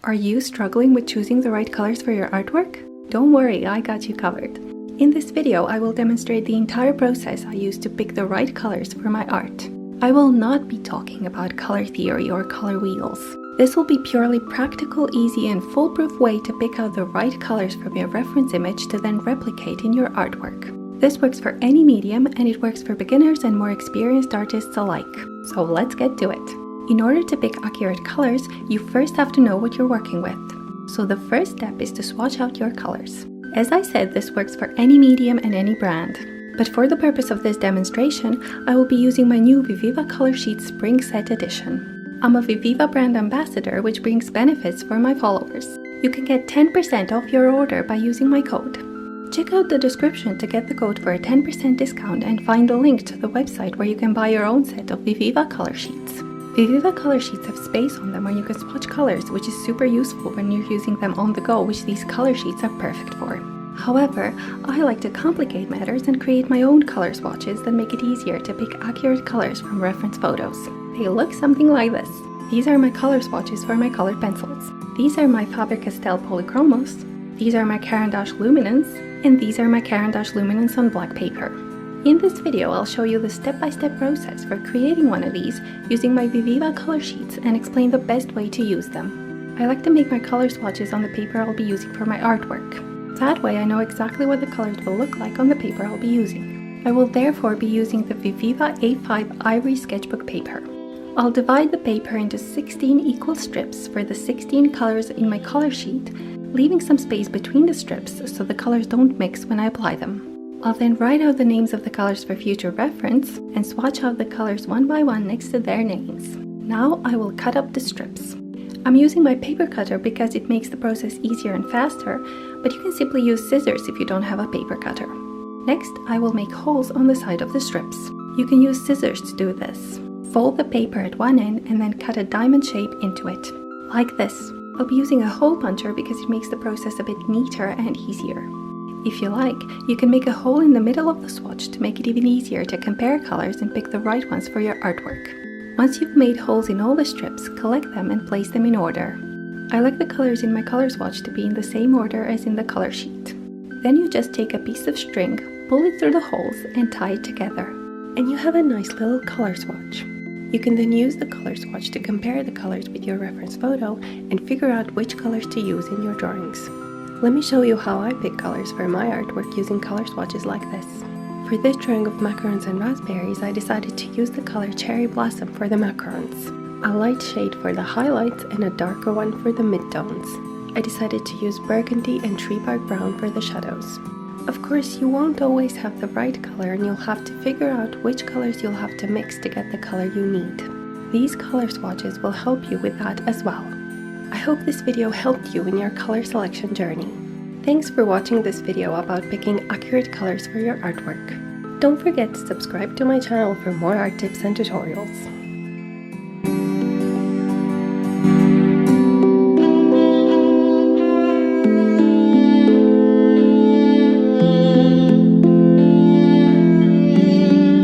Are you struggling with choosing the right colors for your artwork? Don't worry, I got you covered. In this video, I will demonstrate the entire process I use to pick the right colors for my art. I will not be talking about color theory or color wheels. This will be purely practical, easy, and foolproof way to pick out the right colors from your reference image to then replicate in your artwork. This works for any medium, and it works for beginners and more experienced artists alike. So let's get to it. In order to pick accurate colors, you first have to know what you're working with. So the first step is to swatch out your colors. As I said, this works for any medium and any brand. But for the purpose of this demonstration, I will be using my new Viviva Color Sheet Spring Set Edition. I'm a Viviva brand ambassador, which brings benefits for my followers. You can get 10% off your order by using my code. Check out the description to get the code for a 10% discount and find the link to the website where you can buy your own set of Viviva Color Sheets. Viviva color sheets have space on them where you can swatch colors, which is super useful when you're using them on the go, which these color sheets are perfect for. However, I like to complicate matters and create my own color swatches that make it easier to pick accurate colors from reference photos. They look something like this. These are my color swatches for my colored pencils. These are my Faber-Castell Polychromos. These are my Caran d'Ache Luminance, and these are my Caran d'Ache Luminance on black paper. In this video, I'll show you the step-by-step process for creating one of these using my Viviva color sheets and explain the best way to use them. I like to make my color swatches on the paper I'll be using for my artwork. That way I know exactly what the colors will look like on the paper I'll be using. I will therefore be using the Viviva A5 Ivory Sketchbook paper. I'll divide the paper into 16 equal strips for the 16 colors in my color sheet, leaving some space between the strips so the colors don't mix when I apply them. I'll then write out the names of the colors for future reference and swatch out the colors one by one next to their names. Now I will cut up the strips. I'm using my paper cutter because it makes the process easier and faster, but you can simply use scissors if you don't have a paper cutter. Next, I will make holes on the side of the strips. You can use scissors to do this. Fold the paper at one end and then cut a diamond shape into it, like this. I'll be using a hole puncher because it makes the process a bit neater and easier. If you like, you can make a hole in the middle of the swatch to make it even easier to compare colors and pick the right ones for your artwork. Once you've made holes in all the strips, collect them and place them in order. I like the colors in my color swatch to be in the same order as in the color sheet. Then you just take a piece of string, pull it through the holes and tie it together. And you have a nice little color swatch. You can then use the color swatch to compare the colors with your reference photo and figure out which colors to use in your drawings. Let me show you how I pick colors for my artwork using color swatches like this. For this drawing of macarons and raspberries, I decided to use the color Cherry Blossom for the macarons, a light shade for the highlights and a darker one for the midtones. I decided to use burgundy and tree bark brown for the shadows. Of course, you won't always have the right color and you'll have to figure out which colors you'll have to mix to get the color you need. These color swatches will help you with that as well. I hope this video helped you in your color selection journey. Thanks for watching this video about picking accurate colors for your artwork. Don't forget to subscribe to my channel for more art tips and tutorials.